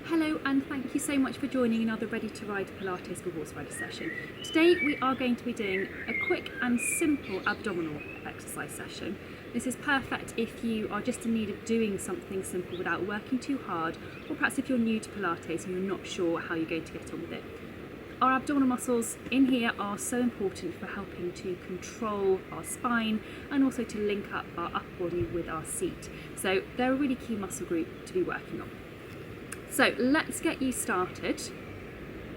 Hello and thank you so much for joining another Ready to Ride Pilates with Horse Rider session. Today we are going to be doing a quick and simple abdominal exercise session. This is perfect if you are just in need of doing something simple without working too hard, or perhaps if you're new to Pilates and you're not sure how you're going to get on with it. Our abdominal muscles in here are so important for helping to control our spine and also to link up our upper body with our seat. So they're a really key muscle group to be working on. So let's get you started,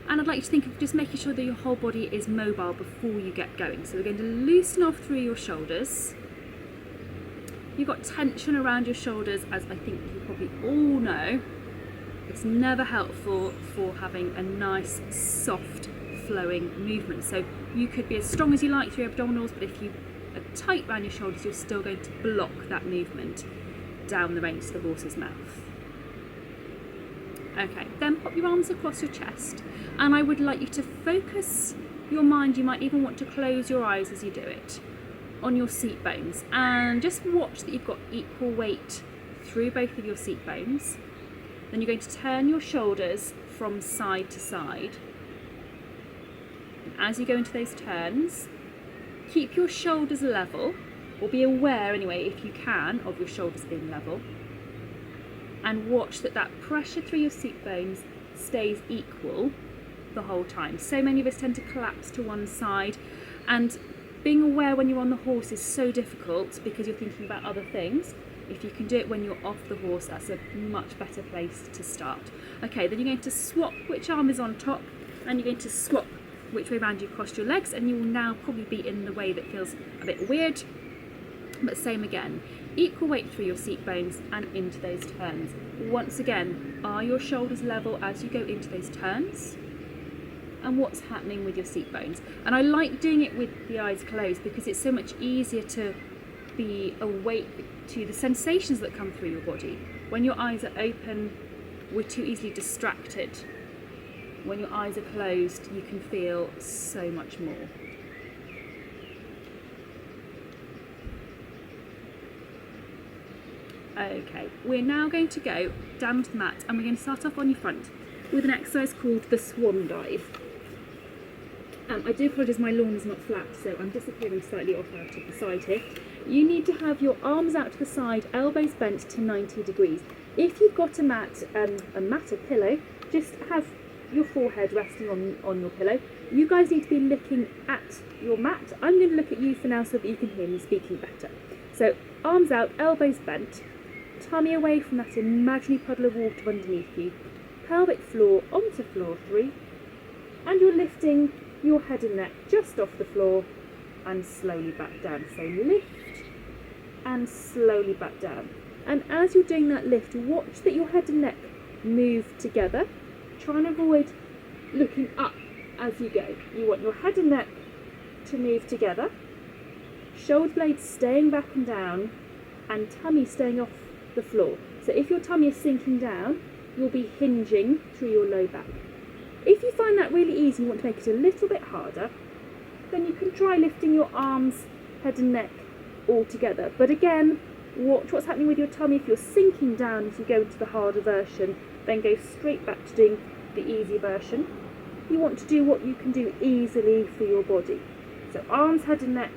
and I'd like you to think of just making sure that your whole body is mobile before you get going. So we're going to loosen off through your shoulders. You've got tension around your shoulders, as I think you probably all know. It's never helpful for having a nice, soft, flowing movement. So you could be as strong as you like through your abdominals, but if you are tight around your shoulders, you're still going to block that movement down the reins to the horse's mouth. Okay, then pop your arms across your chest, and I would like you to focus your mind, you might even want to close your eyes as you do it, on your seat bones, and just watch that you've got equal weight through both of your seat bones. Then you're going to turn your shoulders from side to side. And as you go into those turns, keep your shoulders level, or be aware anyway, if you can, of your shoulders being level. And watch that that pressure through your seat bones stays equal the whole time. So many of us tend to collapse to one side, and being aware when you're on the horse is so difficult because you're thinking about other things. If you can do it when you're off the horse, that's a much better place to start. Okay, then you're going to swap which arm is on top, and you're going to swap which way around you cross your legs, and you will now probably be in the way that feels a bit weird, but same again. Equal weight through your seat bones and into those turns. Once again, are your shoulders level as you go into those turns? And what's happening with your seat bones? And I like doing it with the eyes closed because it's so much easier to be awake to the sensations that come through your body. When your eyes are open, we're too easily distracted. When your eyes are closed, you can feel so much more. Okay, we're now going to go down onto the mat, and we're going to start off on your front with an exercise called the Swan Dive. I do apologise, my lawn is not flat, so I'm disappearing slightly off out of the side here. You need to have your arms out to the side, elbows bent to 90 degrees. If you've got a pillow, just have your forehead resting on your pillow. You guys need to be looking at your mat. I'm going to look at you for now so that you can hear me speaking better. So arms out, elbows bent, tummy away from that imaginary puddle of water underneath you, pelvic floor onto floor 3, and you're lifting your head and neck just off the floor and slowly back down. So lift and slowly back down. And as you're doing that lift, watch that your head and neck move together. Try and avoid looking up as you go. You want your head and neck to move together, shoulder blades staying back and down, and tummy staying off the floor. So if your tummy is sinking down, you'll be hinging through your low back. If you find that really easy, you want to make it a little bit harder, then you can try lifting your arms, head and neck all together. But again, watch what's happening with your tummy. If you're sinking down as you go into the harder version, then go straight back to doing the easy version. You want to do what you can do easily for your body. So arms, head and neck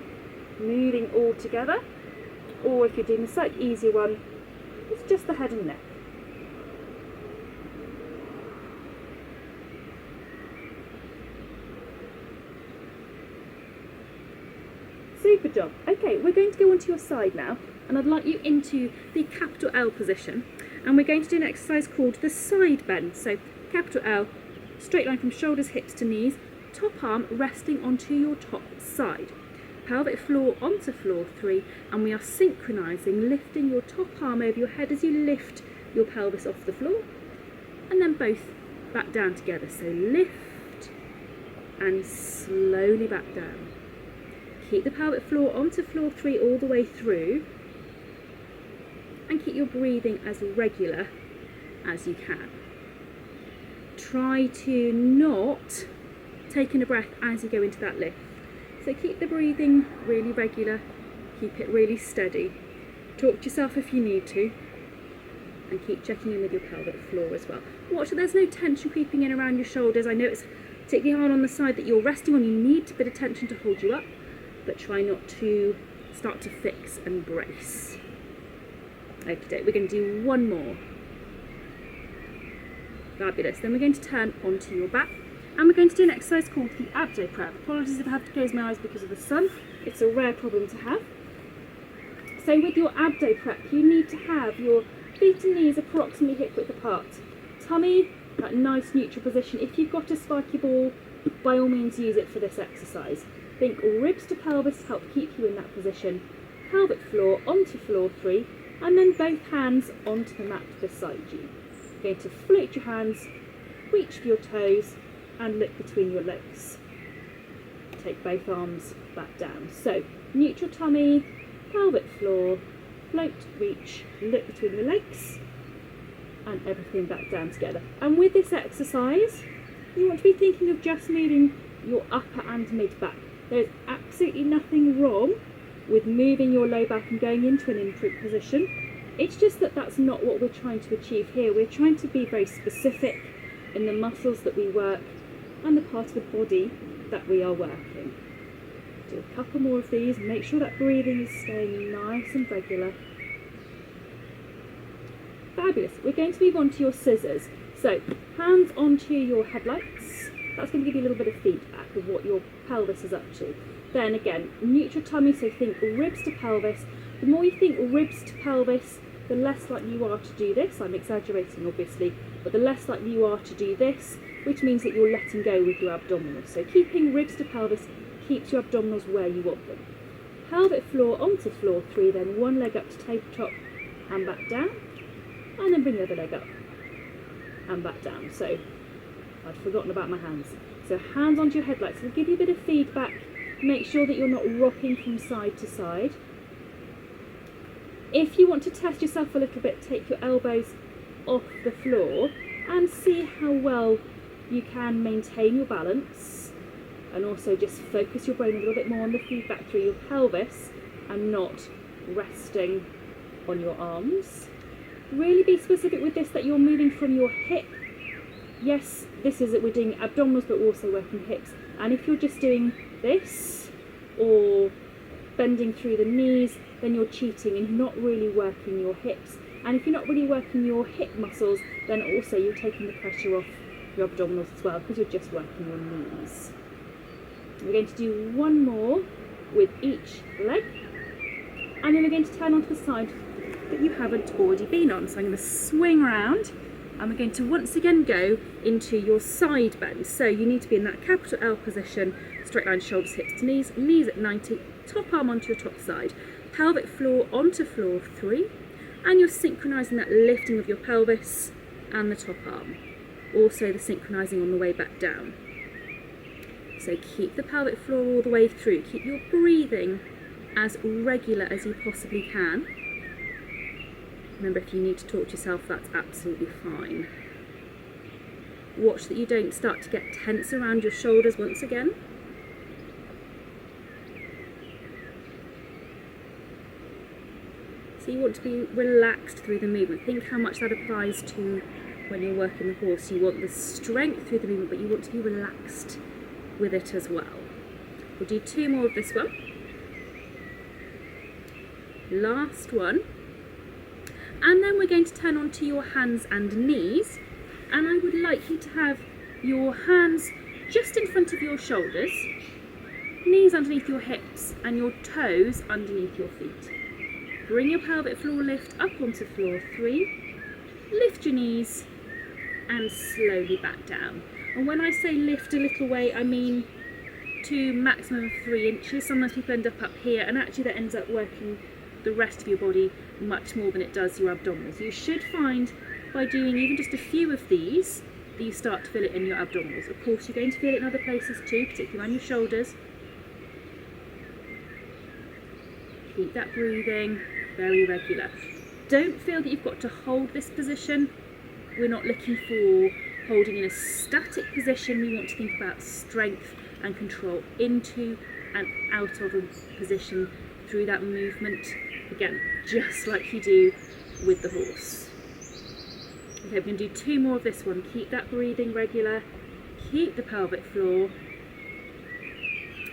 moving all together, or if you're doing the slightly easier one, it's just the head and neck. Super job. Okay, we're going to go onto your side now, and I'd like you into the capital L position, and we're going to do an exercise called the side bend. So capital L, straight line from shoulders, hips to knees, top arm resting onto your top side. Pelvic floor onto floor 3, and we are synchronizing, lifting your top arm over your head as you lift your pelvis off the floor, and then both back down together. So lift and slowly back down. Keep the pelvic floor onto floor 3 all the way through, and keep your breathing as regular as you can. Try to not take in a breath as you go into that lift. So keep the breathing really regular, keep it really steady. Talk to yourself if you need to. and keep checking in with your pelvic floor as well. Watch that there's no tension creeping in around your shoulders. I know it's particularly hard on the side that you're resting on. You need a bit of tension to hold you up, but try not to start to fix and brace. Okay, we're going to do one more. Fabulous. Then we're going to turn onto your back, and we're going to do an exercise called the abdo prep. Apologies if I have to close my eyes because of the sun. It's a rare problem to have. So with your abdo prep, you need to have your feet and knees approximately hip width apart. Tummy, that nice neutral position. If you've got a spiky ball, by all means use it for this exercise. Think ribs to pelvis to help keep you in that position. Pelvic floor onto floor 3, and then both hands onto the mat beside you. You're going to float your hands, reach for your toes, and look between your legs. Take both arms back down. So, neutral tummy, pelvic floor, float, reach, look between your legs, and everything back down together. And with this exercise, you want to be thinking of just moving your upper and mid back. There's absolutely nothing wrong with moving your low back and going into an imprint position. It's just that that's not what we're trying to achieve here. We're trying to be very specific in the muscles that we work and the part of the body that we are working. Do a couple more of these, make sure that breathing is staying nice and regular. Fabulous. We're going to move on to your scissors. So, hands onto your headlights. That's going to give you a little bit of feedback of what your pelvis is up to. Then again, neutral tummy, so think ribs to pelvis. The more you think ribs to pelvis, the less likely you are to do this. I'm exaggerating obviously, but the less likely you are to do this, which means that you're letting go with your abdominals. So keeping ribs to pelvis keeps your abdominals where you want them. Pelvic floor onto floor 3, then one leg up to tabletop and back down, and then bring the other leg up and back down. So I'd forgotten about my hands. So hands onto your headlights will give you a bit of feedback. Make sure that you're not rocking from side to side. If you want to test yourself a little bit, take your elbows off the floor and see how well you can maintain your balance, and also just focus your brain a little bit more on the feedback through your pelvis and not resting on your arms. Really be specific with this that you're moving from your hip. Yes, this is it, we're doing abdominals but we're also working hips. And if you're just doing this or bending through the knees, then you're cheating and you're not really working your hips. And if you're not really working your hip muscles, then also you're taking the pressure off your abdominals as well because you're just working your knees. We're going to do one more with each leg, and then we're going to turn onto the side that you haven't already been on. So I'm going to swing around, and we're going to once again go into your side bend. So you need to be in that capital L position, straight line, shoulders, hips to knees, knees at 90, top arm onto your top side, pelvic floor onto floor 3, and you're synchronising that lifting of your pelvis and the top arm. Also the synchronising on the way back down. So keep the pelvic floor all the way through. Keep your breathing as regular as you possibly can. Remember, if you need to talk to yourself, that's absolutely fine. Watch that you don't start to get tense around your shoulders once again. So you want to be relaxed through the movement. Think how much that applies to when you're working the horse. You want the strength through the movement, but you want to be relaxed with it as well. We'll do 2 more of this one. Last one. And then we're going to turn onto your hands and knees. And I would like you to have your hands just in front of your shoulders, knees underneath your hips, and your toes underneath your feet. Bring your pelvic floor lift up onto floor 3. Lift your knees and slowly back down. And when I say lift a little way, I mean to maximum of 3 inches. Sometimes people end up here, and actually that ends up working the rest of your body much more than it does your abdominals. You should find by doing even just a few of these that you start to feel it in your abdominals. Of course, you're going to feel it in other places too, particularly around your shoulders. Keep that breathing very regular. Don't feel that you've got to hold this position. We're not looking for holding in a static position. We want to think about strength and control into and out of a position through that movement. Again, just like you do with the horse. Okay, we're going to do 2 more of this one. Keep that breathing regular, keep the pelvic floor.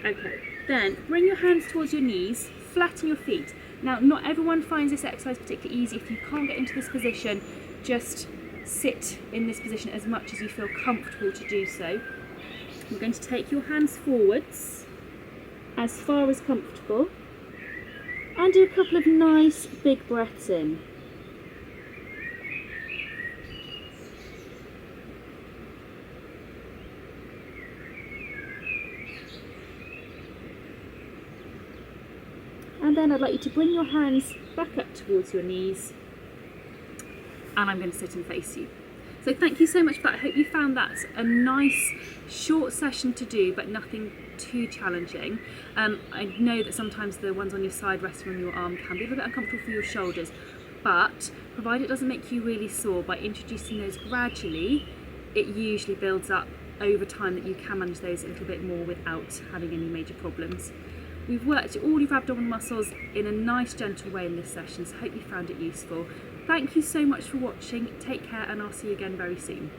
Okay, then bring your hands towards your knees, flatten your feet. Now, not everyone finds this exercise particularly easy. If you can't get into this position, just sit in this position as much as you feel comfortable to do so. We're going to take your hands forwards as far as comfortable and do a couple of nice big breaths in. And then I'd like you to bring your hands back up towards your knees, and I'm going to sit and face you. So thank you so much for that. I hope you found that a nice short session to do, but nothing too challenging. I know that sometimes the ones on your side resting on your arm can be a little bit uncomfortable for your shoulders, but provided it doesn't make you really sore, by introducing those gradually, it usually builds up over time that you can manage those a little bit more without having any major problems. We've worked all your abdominal muscles in a nice gentle way in this session, so I hope you found it useful. Thank you so much for watching, take care, and I'll see you again very soon.